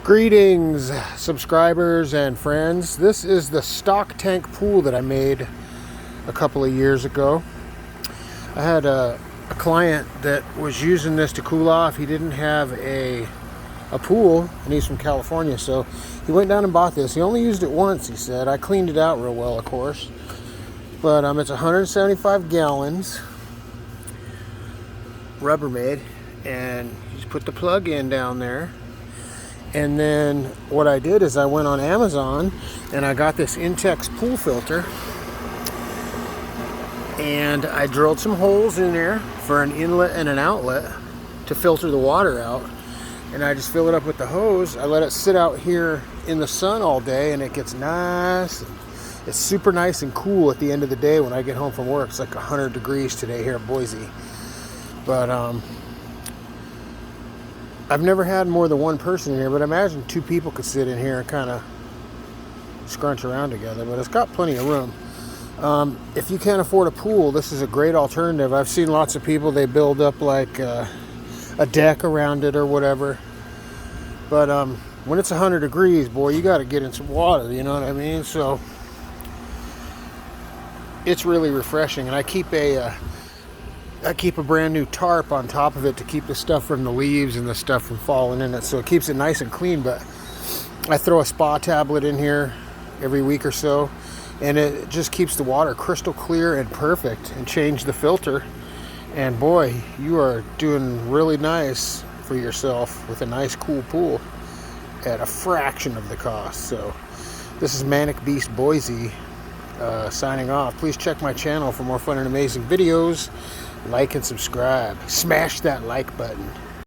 Greetings, subscribers and friends. This is the stock tank pool that I made a couple of years ago. I had a client that was using this to cool off. He didn't have a pool, and he's from California, so he went down and bought this. He only used it once, he said. I cleaned it out real well, of course. But it's 175 gallons, Rubbermaid, and you just put the plug in down there. And then what I did is I went on Amazon and I got this Intex pool filter, and I drilled some holes in there for an inlet and an outlet to filter the water out. And I just fill it up with the hose. I let it sit out here in the sun all day, and it gets nice. It's super nice and cool at the end of the day when I get home from work. It's like 100 degrees today here in Boise. But I've never had more than one person in here, but I imagine two people could sit in here and kind of scrunch around together, but it's got plenty of room. If you can't afford a pool, this is a great alternative. I've seen lots of people, they build up like a deck around it or whatever. But when it's 100 degrees, boy, you got to get in some water, you know what I mean? So it's really refreshing, and I keep a brand new tarp on top of it to keep the stuff from the leaves and the stuff from falling in it, so it keeps it nice and clean. But I throw a spa tablet in here every week or so, and it just keeps the water crystal clear and perfect, and change the filter, and boy, you are doing really nice for yourself with a nice cool pool at a fraction of the cost. So this is ManicBeastBoise signing off. Please check my channel for more fun and amazing videos. Like and subscribe. Smash that like button.